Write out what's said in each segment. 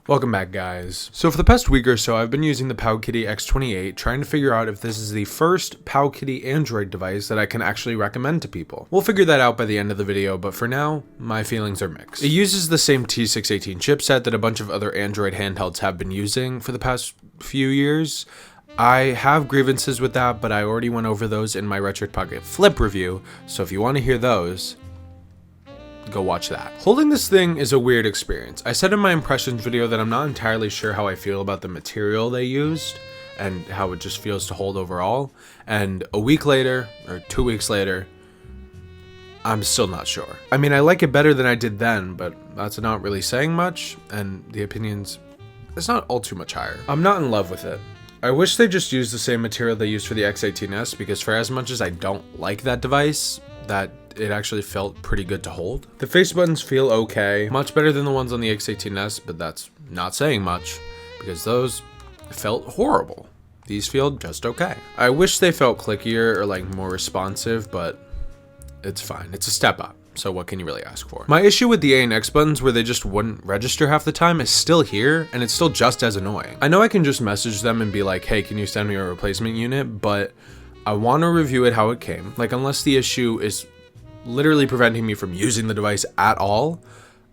Welcome back, guys. So for the past week or so, I've been using the Powkiddy X28, trying to figure out if this is the first Powkiddy Android device that I can actually recommend to people. We'll figure that out by the end of the video, but for now, my feelings are mixed. It uses the same T618 chipset that a bunch of other Android handhelds have been using for the past few years. I have grievances with that, but I already went over those in my Retro Pocket Flip review, so if you want to hear those, go watch that. Holding this thing is a weird experience. I said in my impressions video that I'm not entirely sure how I feel about the material they used and how it just feels to hold overall. And a week later, or 2 weeks later, I'm still not sure. I mean, I like it better than I did then, but that's not really saying much, and the opinions, it's not all too much higher. I'm not in love with it. I wish they just used the same material they used for the X18s, because for as much as I don't like that device, that it actually felt pretty good to hold. The face buttons feel okay, much better than the ones on the X18s, but that's not saying much because those felt horrible. These feel just okay. I wish they felt clickier or like more responsive, but it's fine. It's a step up. So what can you really ask for? My issue with the A and X buttons where they just wouldn't register half the time is still here, and it's still just as annoying. I know I can just message them and be like, hey, can you send me a replacement unit? But I want to review it how it came. Like, unless the issue is literally preventing me from using the device at all,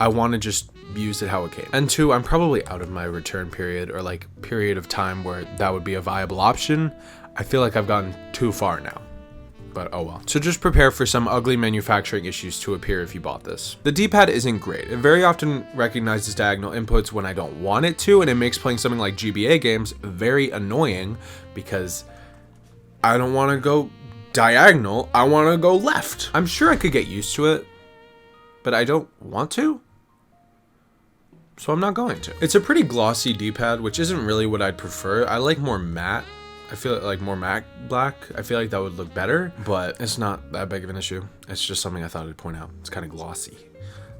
I want to just use it how it came. And two, I'm probably out of my return period or like period of time where that would be a viable option. I feel like I've gotten too far now, but oh well. So just prepare for some ugly manufacturing issues to appear if you bought this. The D-pad isn't great. It very often recognizes diagonal inputs when I don't want it to, and it makes playing something like GBA games very annoying because I don't want to go diagonal, I want to go left. I'm sure I could get used to it, but I don't want to, so I'm not going to. It's a pretty glossy D-pad, which isn't really what I'd prefer. I like more matte. I feel like more matte black. I feel like that would look better, but it's not that big of an issue. It's just something I thought I'd point out. It's kind of glossy.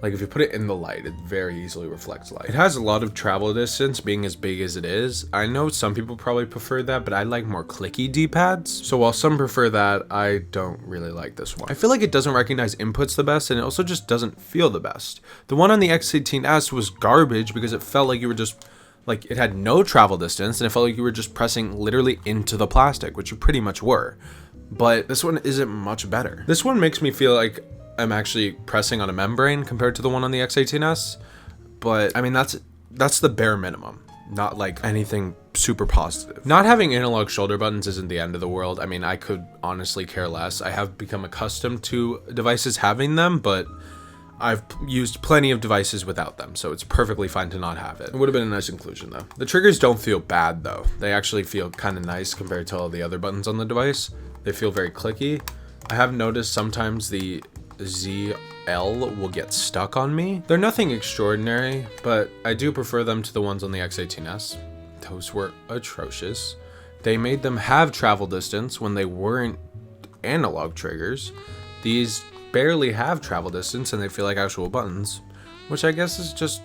Like if you put it in the light, it very easily reflects light. It has a lot of travel distance being as big as it is. I know some people probably prefer that, but I like more clicky D-pads. So while some prefer that, I don't really like this one. I feel like it doesn't recognize inputs the best, and it also just doesn't feel the best. The one on the X18s was garbage because it felt like you were just, like it had no travel distance, and it felt like you were just pressing literally into the plastic, which you pretty much were. But this one isn't much better. This one makes me feel like I'm actually pressing on a membrane compared to the one on the X18s, but I mean that's the bare minimum, not like anything super positive. Not having analog shoulder buttons isn't the end of the world. I mean, I could honestly care less. I have become accustomed to devices having them, but I've used plenty of devices without them, so it's perfectly fine to not have it. It would have been a nice inclusion though. The triggers don't feel bad though. They actually feel kind of nice compared to all the other buttons on the device. They feel very clicky. I have noticed sometimes the ZL will get stuck on me. They're nothing extraordinary, but I do prefer them to the ones on the X18s. Those were atrocious. They made them have travel distance when they weren't analog triggers. These barely have travel distance and they feel like actual buttons, which I guess is just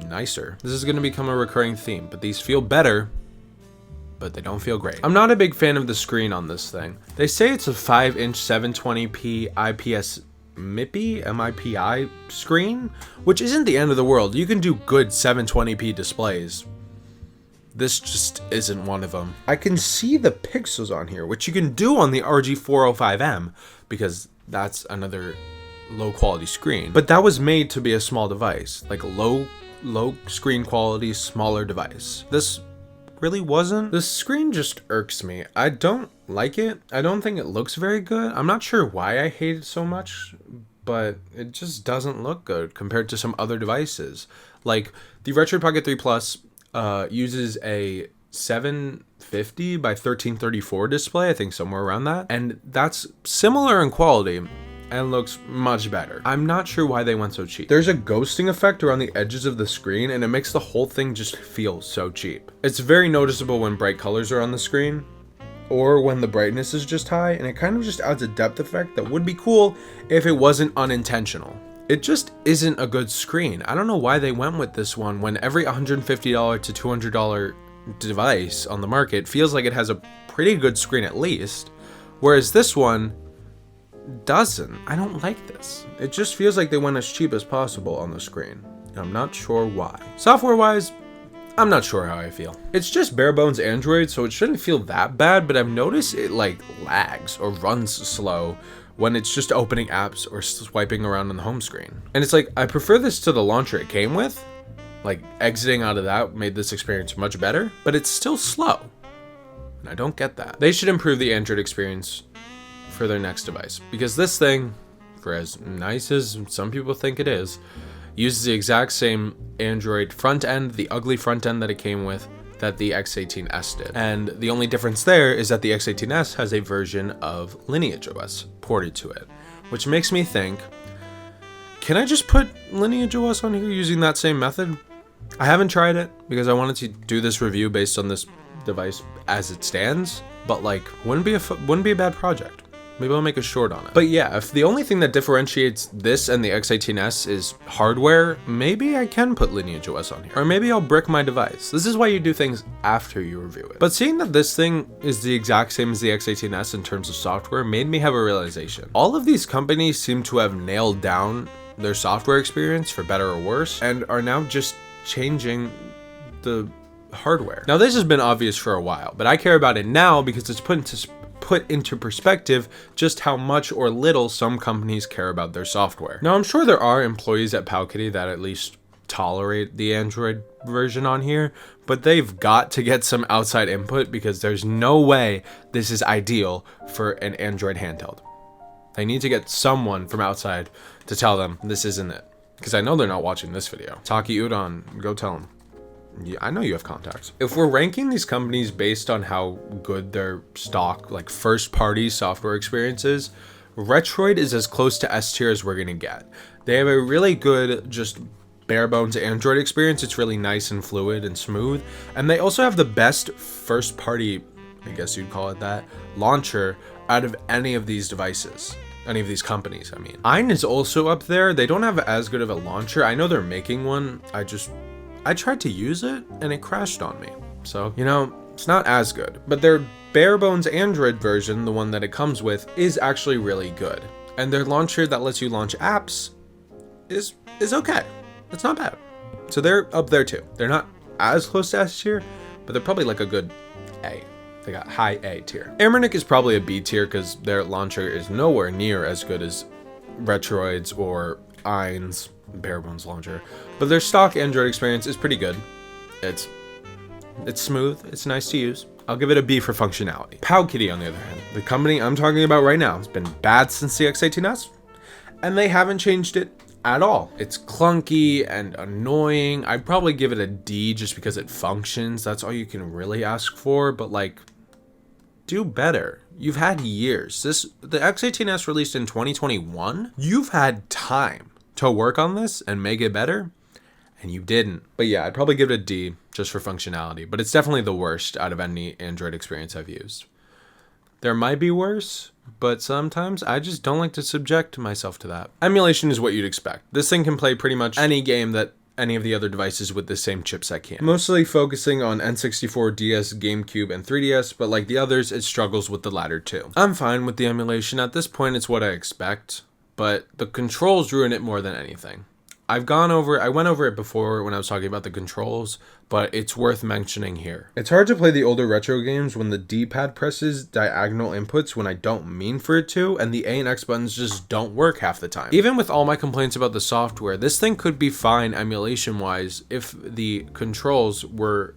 nicer. This is going to become a recurring theme, but these feel better, but they don't feel great. I'm not a big fan of the screen on this thing. They say it's a 5-inch 720p IPS MIPI screen, which isn't the end of the world. You can do good 720p displays. This just isn't one of them. I can see the pixels on here, which you can do on the RG405M, because that's another low quality screen. But that was made to be a small device, like low screen quality, smaller device. This really wasn't. The screen just irks me. I don't like it. I don't think it looks very good. I'm not sure why I hate it so much, but it just doesn't look good compared to some other devices. Like the Retro Pocket 3 Plus uses a 750 by 1334 display, I think somewhere around that, and that's similar in quality and looks much better. I'm not sure why they went so cheap. There's a ghosting effect around the edges of the screen, and it makes the whole thing just feel so cheap. It's very noticeable when bright colors are on the screen or when the brightness is just high, and it kind of just adds a depth effect that would be cool if it wasn't unintentional. It just isn't a good screen. I don't know why they went with this one when every $150 to $200 device on the market feels like it has a pretty good screen at least, whereas this one doesn't. I don't like this. It just feels like they went as cheap as possible on the screen. and I'm not sure why. Software-wise, I'm not sure how I feel. It's just bare bones Android, so it shouldn't feel that bad, but I've noticed it like lags or runs slow when it's just opening apps or swiping around on the home screen. And it's like, I prefer this to the launcher it came with. Like, exiting out of that made this experience much better, but it's still slow. And I don't get that. They should improve the Android experience for their next device, because this thing, for as nice as some people think it is, uses the exact same Android front end, the ugly front end that it came with, that the X18S did. And the only difference there is that the X18S has a version of Lineage OS ported to it, which makes me think, can I just put Lineage OS on here using that same method? I haven't tried it because I wanted to do this review based on this device as it stands, but like, wouldn't be a bad project. Maybe I'll make a short on it. But yeah, if the only thing that differentiates this and the X18S is hardware, maybe I can put Lineage OS on here. Or maybe I'll brick my device. This is why you do things after you review it. But seeing that this thing is the exact same as the X18S in terms of software made me have a realization. All of these companies seem to have nailed down their software experience for better or worse, and are now just changing the hardware. Now this has been obvious for a while, but I care about it now because it's put into perspective just how much or little some companies care about their software. Now I'm sure there are employees at Powkiddy that at least tolerate the Android version on here, but they've got to get some outside input because there's no way this is ideal for an Android handheld. They need to get someone from outside to tell them this isn't it. Because I know they're not watching this video. Taki Udon, go tell them. Yeah, I know you have contacts. If we're ranking these companies based on how good their stock, like first-party software experience is, Retroid is as close to S tier as we're gonna get. They have a really good, just bare-bones Android experience. It's really nice and fluid and smooth. And they also have the best first-party, I guess you'd call it that, launcher out of any of these devices. Any of these companies, I mean. Ein is also up there. They don't have as good of a launcher. I know they're making one. I tried to use it and it crashed on me. So, you know, it's not as good. But their bare bones Android version, the one that it comes with, is actually really good. And their launcher that lets you launch apps is okay. It's not bad. So they're up there too. They're not as close to S tier, but they're probably like a good A. They got high A tier. Amernic is probably a B tier because their launcher is nowhere near as good as Retroid's or Ein's bare bones launcher, but their stock Android experience is pretty good. It's smooth, it's nice to use. I'll give it a B for functionality. Powkiddy, on the other hand, the company I'm talking about right now, has been bad since the X18S, and they haven't changed it at all. It's clunky and annoying. I'd probably give it a D just because it functions. That's all you can really ask for, but like, do better. You've had years. The X18S released in 2021. You've had time to work on this and make it better, and you didn't. But yeah, I'd probably give it a D just for functionality, but it's definitely the worst out of any Android experience I've used. There might be worse, but sometimes I just don't like to subject myself to that. Emulation is what you'd expect. This thing can play pretty much any game that any of the other devices with the same chipset can. Mostly focusing on N64, DS, GameCube, and 3DS, but like the others, it struggles with the latter too. I'm fine with the emulation. At this point, it's what I expect, but the controls ruin it more than anything. I went over it before when I was talking about the controls, but it's worth mentioning here. It's hard to play the older retro games when the D-pad presses diagonal inputs when I don't mean for it to, and the A and X buttons just don't work half the time. Even with all my complaints about the software, this thing could be fine emulation-wise if the controls were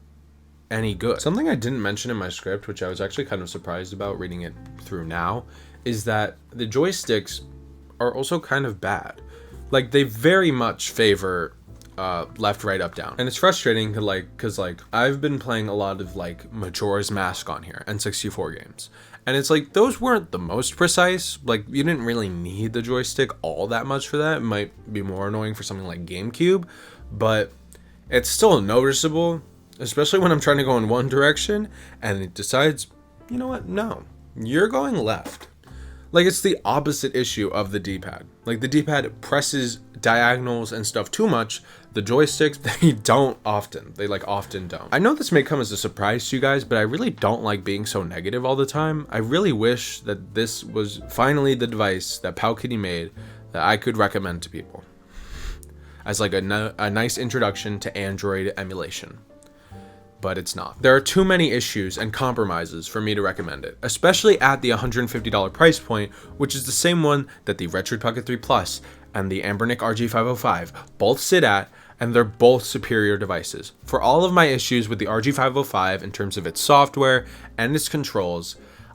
any good. Something I didn't mention in my script, which I was actually kind of surprised about reading it through now, is that the joysticks are also kind of bad. Like, they very much favor left, right, up, down. And it's frustrating because I've been playing a lot of like Majora's Mask on here, N64 games. And it's like, those weren't the most precise. Like, you didn't really need the joystick all that much for that. It might be more annoying for something like GameCube, but it's still noticeable, especially when I'm trying to go in one direction and it decides, you know what? No, you're going left. Like, it's the opposite issue of the D-pad. Like, the D-pad presses diagonals and stuff too much. The joysticks, they don't often. They, often don't. I know this may come as a surprise to you guys, but I really don't like being so negative all the time. I really wish that this was finally the device that Powkiddy made that I could recommend to people. as like a nice introduction to Android emulation. But it's not. There are too many issues and compromises for me to recommend it, especially at the $150 price point, which is the same one that the Retroid Pocket 3 Plus and the Anbernic RG505 both sit at, and they're both superior devices. For all of my issues with the RG505 in terms of its software and its controls,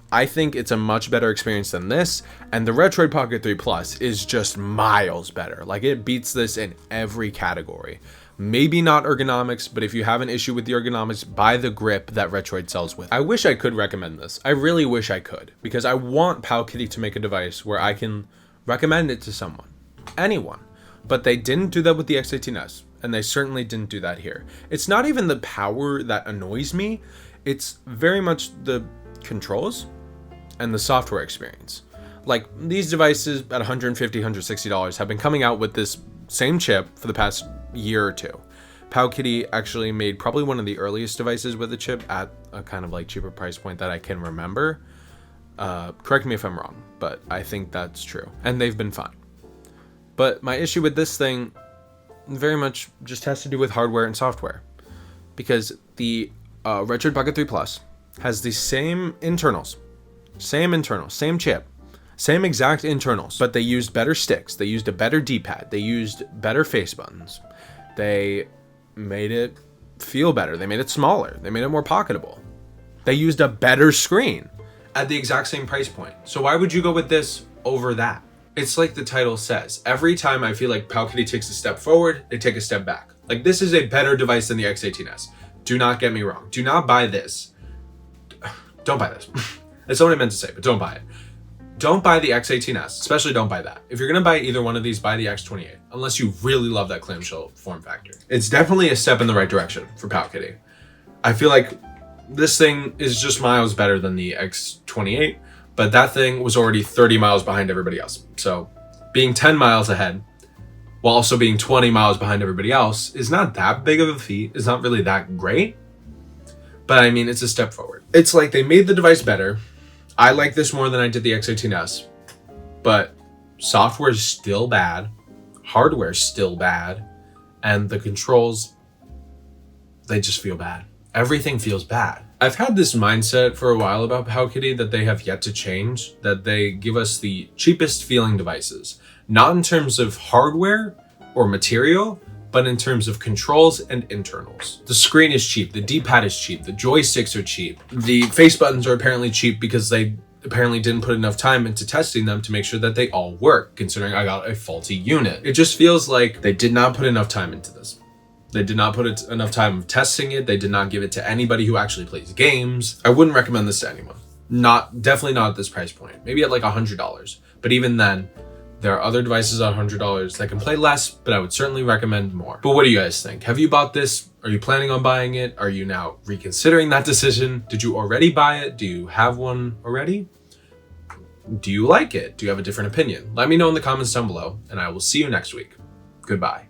I think it's a much better experience than this, and the Retroid Pocket 3 Plus is just miles better. Like, it beats this in every category. Maybe not ergonomics, but if you have an issue with the ergonomics, buy the grip that Retroid sells with. I wish I could recommend this. I really wish I could, because I want Powkiddy to make a device where I can recommend it to someone, anyone. But they didn't do that with the X18S, and they certainly didn't do that here. It's not even the power that annoys me, it's very much the controls and the software experience. Like, these devices at $150, $160 have been coming out with this same chip for the past year or two. Powkiddy actually made probably one of the earliest devices with a chip at a kind of like cheaper price point that I can remember. Correct me if I'm wrong, but I think that's true. And they've been fine. But my issue with this thing very much just has to do with hardware and software. Because the Retroid Pocket 3 Plus has the same internals, same chip, same exact internals, but they used better sticks, they used a better D-pad, they used better face buttons, they made it feel better, they made it smaller, they made it more pocketable, they used a better screen at the exact same price point. So why would you go with this over that? It's like the title says, every time I feel like Powkiddy takes a step forward, they take a step back. Like, this is a better device than the X18S. Do not get me wrong. Do not buy this. Don't buy this. That's not what I meant to say, but don't buy it. Don't buy the X18S, especially don't buy that. If you're gonna buy either one of these, buy the X28, unless you really love that clamshell form factor. It's definitely a step in the right direction for Powkiddy. I feel like this thing is just miles better than the X28, but that thing was already 30 miles behind everybody else. So being 10 miles ahead, while also being 20 miles behind everybody else, is not that big of a feat. It's not really that great, but I mean, it's a step forward. It's like they made the device better. I like this more than I did the X18S, but software is still bad, hardware is still bad, and the controls, they just feel bad. Everything feels bad. I've had this mindset for a while about Powkiddy that they have yet to change, that they give us the cheapest feeling devices, not in terms of hardware or material, but in terms of controls and internals. The screen is cheap, the D-pad is cheap, the joysticks are cheap, the face buttons are apparently cheap because they apparently didn't put enough time into testing them to make sure that they all work, considering I got a faulty unit. It just feels like they did not put enough time into this. They did not put enough time of testing it. They did not give it to anybody who actually plays games. I wouldn't recommend this to anyone. Definitely not at this price point. Maybe at like $100. But even then, there are other devices at $100 that can play less, but I would certainly recommend more. But what do you guys think? Have you bought this? Are you planning on buying it? Are you now reconsidering that decision? Did you already buy it? Do you have one already? Do you like it? Do you have a different opinion? Let me know in the comments down below, and I will see you next week. Goodbye.